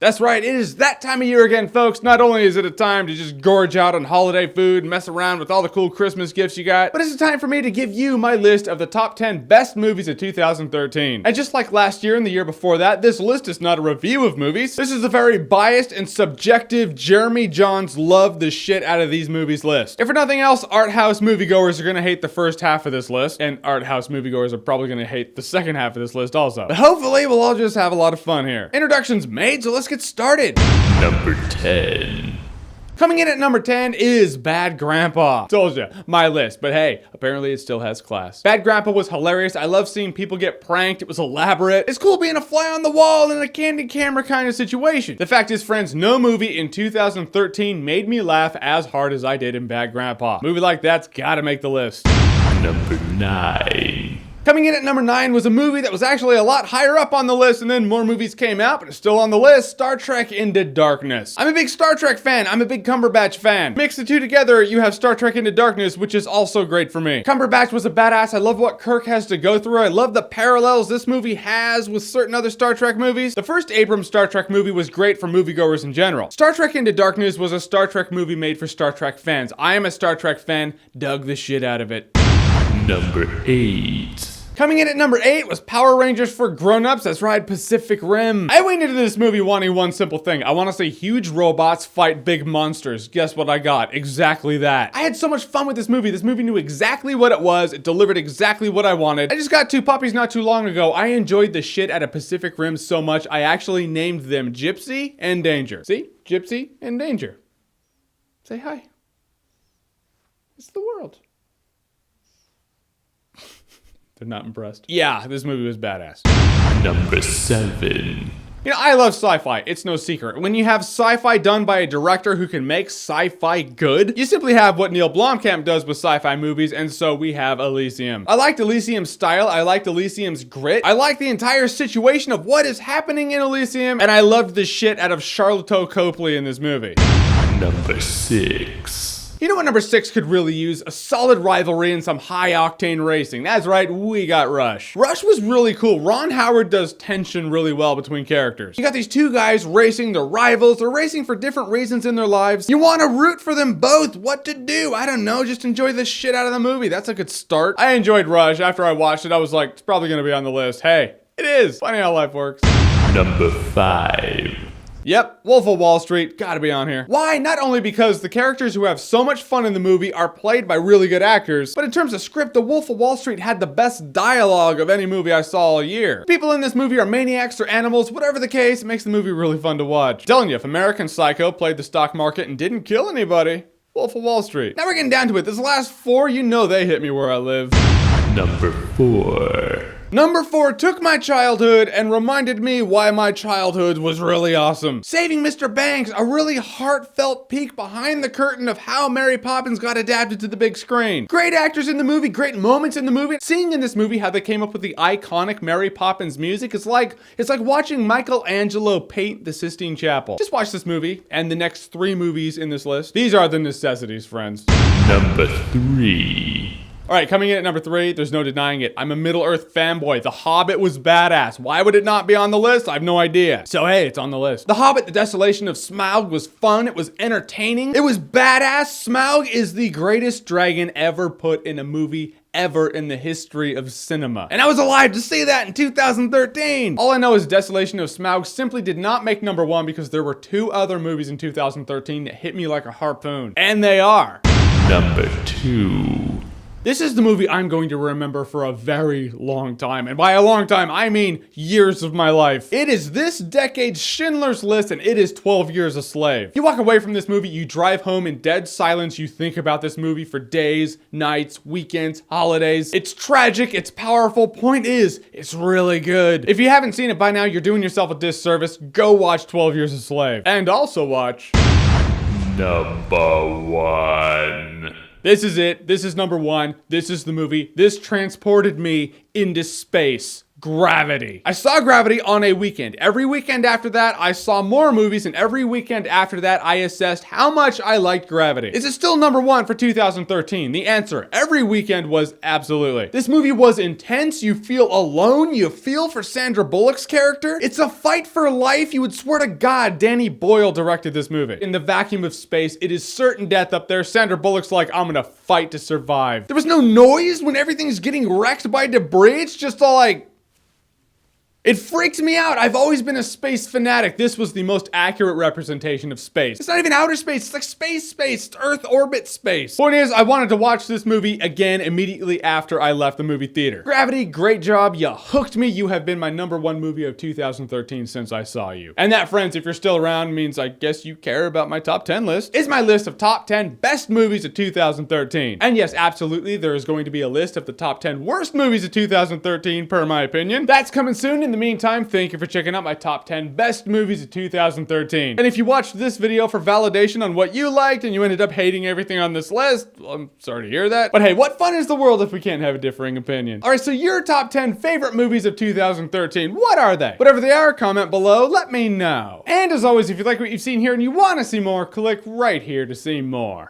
That's right, it is that time of year again, folks. Not only is it a time to just gorge out on holiday food, mess around with all the cool Christmas gifts you got, but it's a time for me to give you my list of the top 10 best movies of 2013. And just like last year and the year before that, this list is not a review of movies. This is a very biased and subjective Jeremy Jahns love the shit out of these movies list. If for nothing else, art house moviegoers are gonna hate the first half of this list, and art house moviegoers are probably gonna hate the second half of this list also. But hopefully we'll all just have a lot of fun here. Introductions made, so let's get started. Number 10. Coming in at number 10 is Bad Grandpa. Told ya, my list, but hey, apparently it still has class. Bad Grandpa was hilarious. I love seeing people get pranked. It was elaborate. It's cool being a fly on the wall in a candid camera kind of situation. The fact is, friends, no movie in 2013 made me laugh as hard as I did in Bad Grandpa. A movie like that's gotta make the list. Number 9. Coming in at number 9 was a movie that was actually a lot higher up on the list, and then more movies came out, but it's still on the list. Star Trek Into Darkness. I'm a big Star Trek fan. I'm a big Cumberbatch fan. Mix the two together, you have Star Trek Into Darkness, which is also great for me. Cumberbatch was a badass. I love what Kirk has to go through. I love the parallels this movie has with certain other Star Trek movies. The first Abrams Star Trek movie was great for moviegoers in general. Star Trek Into Darkness was a Star Trek movie made for Star Trek fans. I am a Star Trek fan. Dug the shit out of it. Number 8. Coming in at number 8 was Power Rangers for Grown-Ups. That's right, Pacific Rim. I went into this movie wanting one simple thing. I want to see huge robots fight big monsters. Guess what I got? Exactly that. I had so much fun with this movie. This movie knew exactly what it was. It delivered exactly what I wanted. I just got 2 puppies not too long ago. I enjoyed the shit out of Pacific Rim so much, I actually named them Gypsy and Danger. See? Gypsy and Danger. Say hi. It's the world. They're not impressed. Yeah, this movie was badass. Number 7. You know, I love sci-fi. It's no secret. When you have sci-fi done by a director who can make sci-fi good, you simply have what Neil Blomkamp does with sci-fi movies, and so we have Elysium. I liked Elysium's style. I liked Elysium's grit. I liked the entire situation of what is happening in Elysium, and I loved the shit out of Charlotte Copley in this movie. Number 6. You know what number 6 could really use? A solid rivalry and some high-octane racing. That's right, we got Rush. Rush was really cool. Ron Howard does tension really well between characters. You got these 2 guys racing, they're rivals, they're racing for different reasons in their lives. You want to root for them both. What to do? I don't know, just enjoy the shit out of the movie. That's a good start. I enjoyed Rush. After I watched it, I was like, it's probably gonna be on the list. Hey, it is. Funny how life works. Number 5. Yep, Wolf of Wall Street, gotta be on here. Why? Not only because the characters who have so much fun in the movie are played by really good actors, but in terms of script, The Wolf of Wall Street had the best dialogue of any movie I saw all year. People in this movie are maniacs or animals, whatever the case, it makes the movie really fun to watch. I'm telling you, if American Psycho played the stock market and didn't kill anybody, Wolf of Wall Street. Now we're getting down to it. This last 4, you know they hit me where I live. Number 4. Number 4 took my childhood and reminded me why my childhood was really awesome. Saving Mr. Banks, a really heartfelt peek behind the curtain of how Mary Poppins got adapted to the big screen. Great actors in the movie, great moments in the movie. Seeing in this movie how they came up with the iconic Mary Poppins music, it's like watching Michelangelo paint the Sistine Chapel. Just watch this movie and the next 3 movies in this list. These are the necessities, friends. Number 3. All right, coming in at number 3, there's no denying it. I'm a Middle-earth fanboy. The Hobbit was badass. Why would it not be on the list? I have no idea. So hey, it's on the list. The Hobbit, The Desolation of Smaug was fun. It was entertaining. It was badass. Smaug is the greatest dragon ever put in a movie ever in the history of cinema. And I was alive to see that in 2013. All I know is Desolation of Smaug simply did not make number 1 because there were 2 other movies in 2013 that hit me like a harpoon. And they are. Number 2. This is the movie I'm going to remember for a very long time. And by a long time, I mean years of my life. It is this decade's Schindler's List, and it is 12 Years a Slave. You walk away from this movie, you drive home in dead silence, you think about this movie for days, nights, weekends, holidays. It's tragic, it's powerful. Point is, it's really good. If you haven't seen it by now, you're doing yourself a disservice. Go watch 12 Years a Slave. And also watch... Number 1. This is it. This is number 1. This is the movie. This transported me into space. Gravity. I saw Gravity on a weekend. Every weekend after that, I saw more movies, and every weekend after that, I assessed how much I liked Gravity. Is it still number one for 2013? The answer, every weekend, was absolutely. This movie was intense. You feel alone. You feel for Sandra Bullock's character. It's a fight for life. You would swear to God Danny Boyle directed this movie. In the vacuum of space, it is certain death up there. Sandra Bullock's like, I'm gonna fight to survive. There was no noise when everything's getting wrecked by debris. It's just all like, it freaks me out. I've always been a space fanatic. This was the most accurate representation of space. It's not even outer space. It's like space. It's Earth orbit space. Point is, I wanted to watch this movie again immediately after I left the movie theater. Gravity, great job. You hooked me. You have been my number one movie of 2013 since I saw you. And that, friends, if you're still around, means I guess you care about my top 10 list. Is my list of top 10 best movies of 2013. And yes, absolutely, there is going to be a list of the top 10 worst movies of 2013, per my opinion. That's coming soon. In the meantime, thank you for checking out my top 10 best movies of 2013. And if you watched this video for validation on what you liked and you ended up hating everything on this list, well, I'm sorry to hear that. But hey, what fun is the world if we can't have a differing opinion? All right, so your top 10 favorite movies of 2013, what are they? Whatever they are, comment below, let me know. And as always, if you like what you've seen here and you want to see more, click right here to see more.